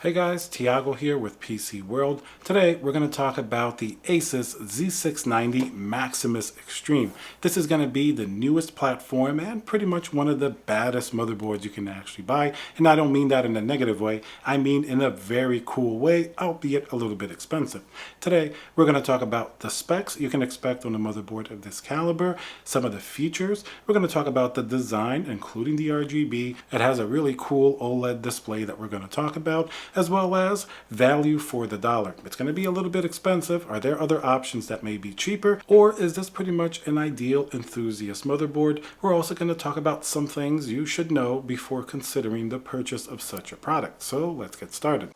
Hey guys, Tiago here with PC World. Today we're going to talk about the Asus Z690 Maximus Extreme. This is going to be the newest platform and pretty much one of the baddest motherboards you can actually buy. And I don't mean that in a negative way, I mean in a very cool way, albeit a little bit expensive. Today we're going to talk about the specs you can expect on a motherboard of this caliber, some of the features. We're going to talk about the design, including the RGB. It has a really cool OLED display that we're going to talk about, as well as value for the dollar. It's going to be a little bit expensive. Are there other options that may be cheaper? Or is this pretty much an ideal enthusiast motherboard? We're also going to talk about some things you should know before considering the purchase of such a product. So let's get started.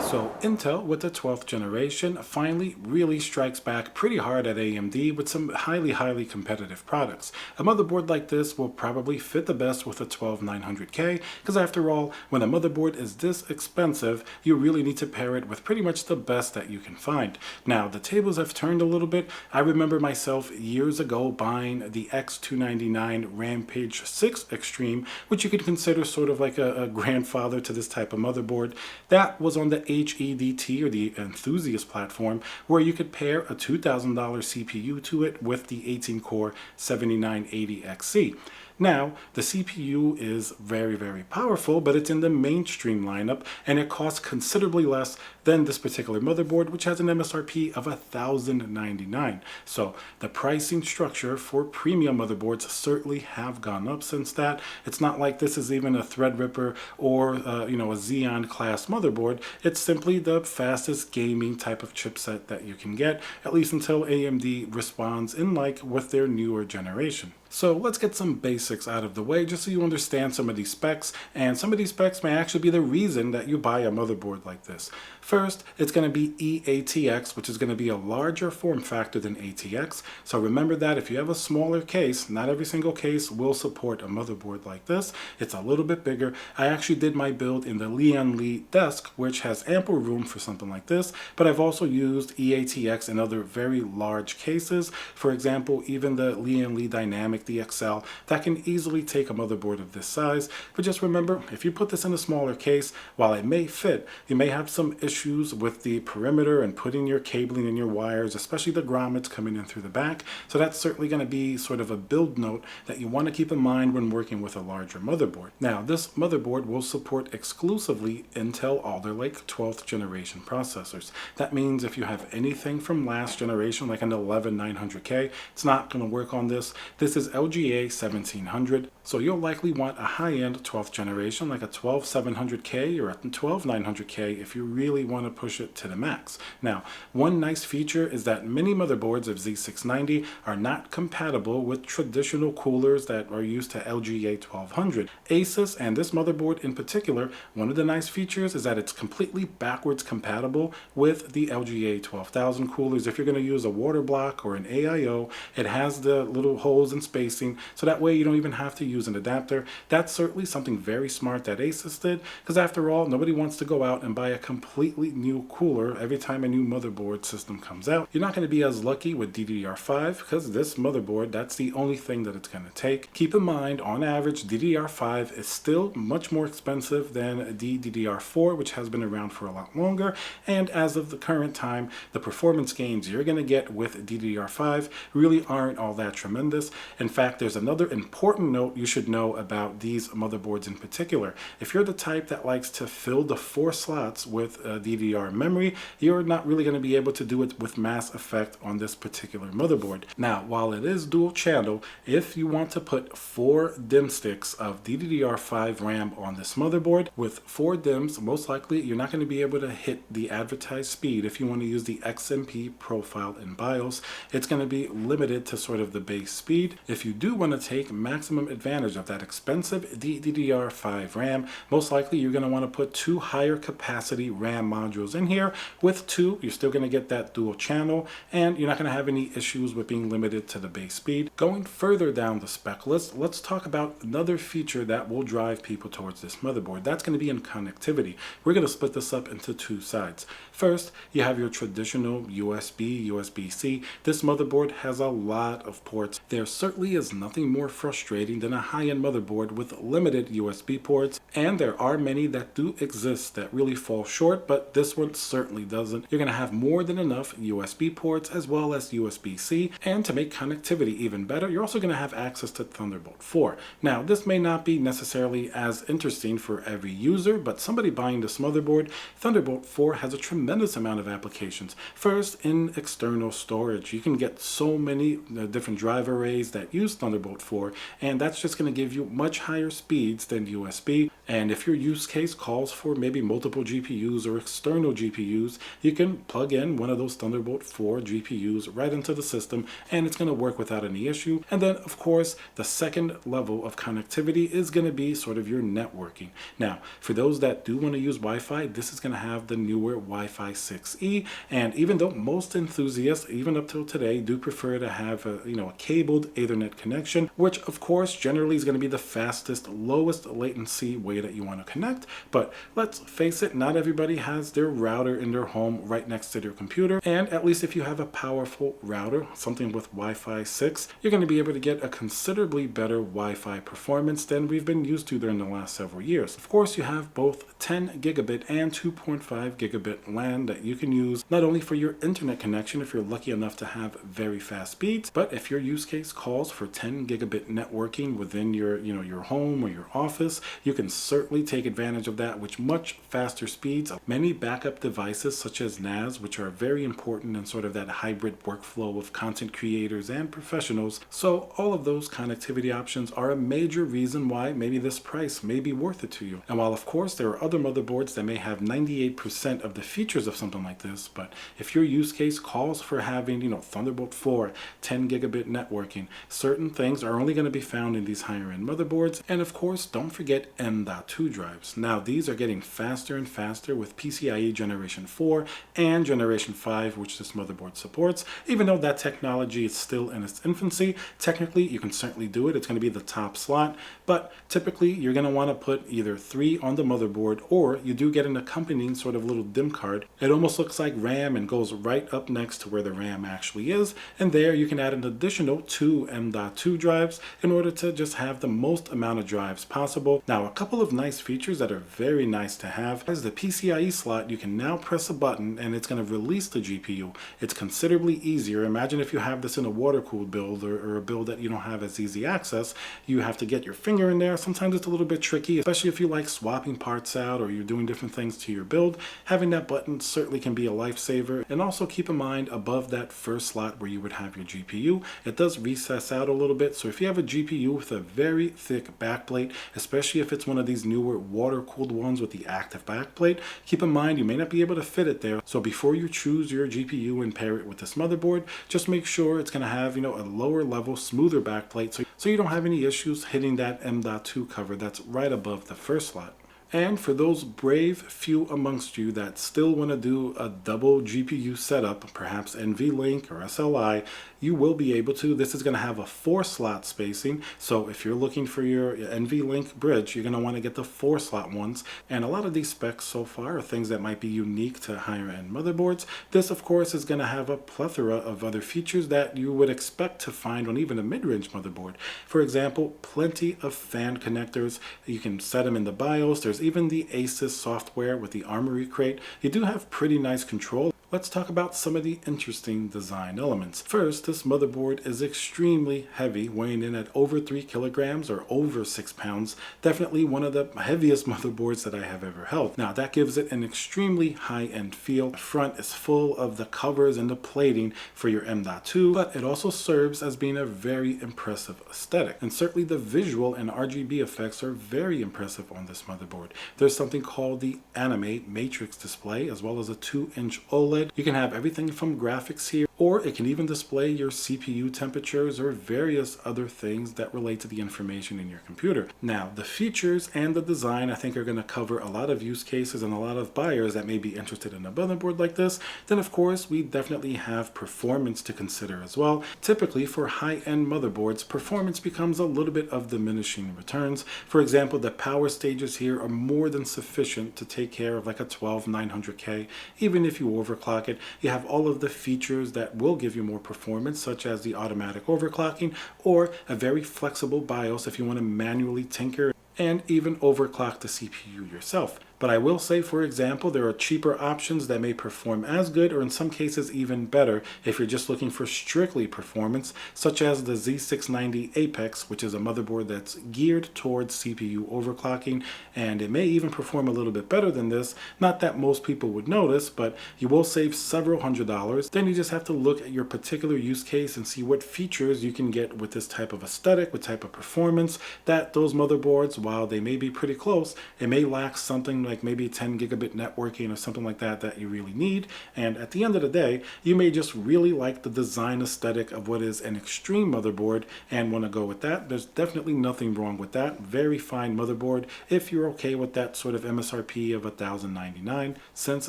So Intel with the 12th generation finally really strikes back pretty hard at AMD with some highly competitive products. A motherboard like this will probably fit the best with a 12900K because after all, when a motherboard is this expensive, you really need to pair it with pretty much the best that you can find. Now the tables have turned a little bit. I remember myself years ago buying the X299 Rampage 6 Extreme, which you could consider sort of like a grandfather to this type of motherboard. That was on the HEDT or the Enthusiast platform, where you could pair a $2,000 CPU to it with the 18-core 7980XC. Now, the CPU is very powerful, but it's in the mainstream lineup, and it costs considerably less than this particular motherboard, which has an MSRP of $1,099. So the pricing structure for premium motherboards certainly have gone up since that. It's not like this is even a Threadripper or a Xeon class motherboard. It's simply the fastest gaming type of chipset that you can get, at least until AMD responds in like with their newer generation. So let's get some basics out of the way just so you understand some of these specs, and some of these specs may actually be the reason that you buy a motherboard like this. First, it's going to be eATX, which is going to be a larger form factor than ATX. So remember that if you have a smaller case, not every single case will support a motherboard like this. It's a little bit bigger. I actually did my build in the Lian Li desk, which has ample room for something like this, but I've also used eATX in other very large cases. For example, even the Lian Li Dynamic DXL that can easily take a motherboard of this size. But just remember, if you put this in a smaller case, while it may fit, you may have some issues with the perimeter and putting your cabling and your wires, especially the grommets coming in through the back. So that's certainly going to be sort of a build note that you want to keep in mind when working with a larger motherboard. Now, this motherboard will support exclusively Intel Alder Lake 12th generation processors. That means if you have anything from last generation, like an 11900K, it's not going to work on this. This is LGA 1700, so you'll likely want a high-end 12th generation like a 12700K or a 12900K if you really want to push it to the max. Now, one nice feature is that many motherboards of Z690 are not compatible with traditional coolers that are used to LGA 1200. Asus, and this motherboard in particular, one of the nice features is that it's completely backwards compatible with the LGA 12000 coolers. If you're going to use a water block or an AIO, it has the little holes in spacing, so that way you don't even have to use an adapter. That's certainly something very smart that Asus did, because after all, nobody wants to go out and buy a completely new cooler every time a new motherboard system comes out. You're not going to be as lucky with DDR5 because this motherboard, that's the only thing that it's going to take. Keep in mind, on average, DDR5 is still much more expensive than the DDR4, which has been around for a lot longer, and as of the current time, the performance gains you're going to get with DDR5 really aren't all that tremendous. In fact, there's another important note you should know about these motherboards in particular. If you're the type that likes to fill the 4 slots with DDR memory, you're not really going to be able to do it with mass effect on this particular motherboard. Now, while it is dual channel, if you want to put 4 DIMM sticks of DDR5 RAM on this motherboard, with 4 DIMMs, most likely you're not going to be able to hit the advertised speed. If you want to use the XMP profile in BIOS, it's going to be limited to sort of the base speed. If you do want to take maximum advantage of that expensive DDR5 RAM, most likely you're going to want to put 2 higher capacity RAM modules in here. With 2, you're still going to get that dual channel, and you're not going to have any issues with being limited to the base speed. Going further down the spec list, let's talk about another feature that will drive people towards this motherboard. That's going to be in connectivity. We're going to split this up into 2 sides. First, you have your traditional USB, USB-C. This motherboard has a lot of ports. There certainly is nothing more frustrating than a high-end motherboard with limited USB ports, and there are many that do exist that really fall short, but this one certainly doesn't. You're going to have more than enough USB ports as well as USB-C, and to make connectivity even better, you're also going to have access to Thunderbolt 4. Now, this may not be necessarily as interesting for every user, but somebody buying this motherboard, Thunderbolt 4 has a tremendous amount of applications. First, in external storage, you can get so many different drive arrays that use Thunderbolt 4, and that's just going to give you much higher speeds than USB. And if your use case calls for maybe multiple GPUs or external GPUs, you can plug in one of those Thunderbolt 4 GPUs right into the system, and it's going to work without any issue. And then, of course, the second level of connectivity is going to be sort of your networking. Now, for those that do want to use Wi-Fi, this is going to have the newer Wi-Fi 6E, and even though most enthusiasts, even up till today, do prefer to have a cabled Ethernet connection, which of course generally is going to be the fastest, lowest latency way that you want to connect. But let's face it, not everybody has their router in their home right next to their computer, and at least if you have a powerful router, something with Wi-Fi 6, you're going to be able to get a considerably better Wi-Fi performance than we've been used to during the last several years. Of course, you have both 10 gigabit and 2.5 gigabit LAN that you can use not only for your internet connection if you're lucky enough to have very fast speeds, but if your use case calls for 10 gigabit networking within your home or your office, you can certainly take advantage of that with much faster speeds. Many backup devices such as NAS, which are very important in sort of that hybrid workflow of content creators and professionals. So all of those connectivity options are a major reason why maybe this price may be worth it to you. And while of course there are other motherboards that may have 98% of the features of something like this, but if your use case calls for having, Thunderbolt 4, 10 gigabit networking, certain things are only going to be found in these higher end motherboards. And of course, don't forget M.2 drives. Now, these are getting faster and faster with PCIe Generation 4 and Generation 5, which this motherboard supports. Even though that technology is still in its infancy, technically you can certainly do it. It's going to be the top slot, but typically you're going to want to put either 3 on the motherboard, or you do get an accompanying sort of little DIMM card. It almost looks like RAM and goes right up next to where the RAM actually is, and there you can add an additional 2 M.2 drives in order to just have the most amount of drives possible. Now, a couple of nice features that are very nice to have is the PCIe slot. You can now press a button and it's going to release the GPU. It's considerably easier. Imagine if you have this in a water-cooled build or a build that you don't have as easy access. You have to get your finger in there. Sometimes it's a little bit tricky, especially if you like swapping parts out or you're doing different things to your build. Having that button certainly can be a lifesaver. And also keep in mind, above that first slot where you would have your GPU, it does recess out a little bit. So if you have a GPU with a very thick backplate, especially if it's one of these newer water-cooled ones with the active backplate, keep in mind you may not be able to fit it there. So before you choose your GPU and pair it with this motherboard, just make sure it's going to have, a lower level, smoother backplate so you don't have any issues hitting that M.2 cover that's right above the first slot. And for those brave few amongst you that still want to do a double GPU setup, perhaps NVLink or SLI, you will be able to. This is going to have a 4-slot spacing. So if you're looking for your NVLink bridge, you're going to want to get the 4-slot ones. And a lot of these specs so far are things that might be unique to higher end motherboards. This, of course, is going to have a plethora of other features that you would expect to find on even a mid-range motherboard. For example, plenty of fan connectors. You can set them in the BIOS. There's even the Asus software with the Armoury Crate. You do have pretty nice control. Let's talk about some of the interesting design elements. First, this motherboard is extremely heavy, weighing in at over 3 kilograms or over 6 pounds. Definitely one of the heaviest motherboards that I have ever held. Now, that gives it an extremely high-end feel. The front is full of the covers and the plating for your M.2, but it also serves as being a very impressive aesthetic. And certainly the visual and RGB effects are very impressive on this motherboard. There's something called the Anime Matrix display, as well as a 2-inch OLED. You can have everything from graphics here, or it can even display your CPU temperatures or various other things that relate to the information in your computer. Now, the features and the design I think are going to cover a lot of use cases and a lot of buyers that may be interested in a motherboard like this. Then of course, we definitely have performance to consider as well. Typically for high-end motherboards, performance becomes a little bit of diminishing returns. For example, the power stages here are more than sufficient to take care of like a 12900K. Even if you overclock it, you have all of the features that that will give you more performance, such as the automatic overclocking or a very flexible BIOS if you want to manually tinker and even overclock the CPU yourself. But I will say, for example, there are cheaper options that may perform as good or in some cases even better if you're just looking for strictly performance, such as the Z690 Apex, which is a motherboard that's geared towards CPU overclocking, and it may even perform a little bit better than this. Not that most people would notice, but you will save several $100s. Then you just have to look at your particular use case and see what features you can get with this type of aesthetic, with type of performance, that those motherboards, while they may be pretty close, it may lack something like maybe 10 gigabit networking or something like that that you really need. And at the end of the day, you may just really like the design aesthetic of what is an extreme motherboard and want to go with that. There's definitely nothing wrong with that. Very fine motherboard if you're okay with that sort of MSRP of $1,099. Since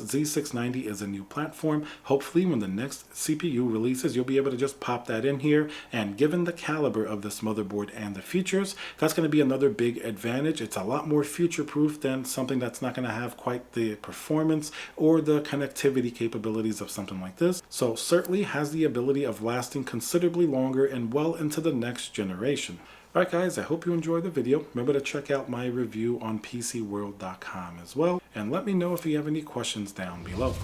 Z690 is a new platform, hopefully when the next CPU releases, you'll be able to just pop that in here. And given the caliber of this motherboard and the features, that's going to be another big advantage. It's a lot more future-proof than something that's not going to have quite the performance or the connectivity capabilities of something like this. So certainly has the ability of lasting considerably longer and well into the next generation. Alright guys, I hope you enjoyed the video. Remember to check out my review on PCWorld.com as well, and let me know if you have any questions down below.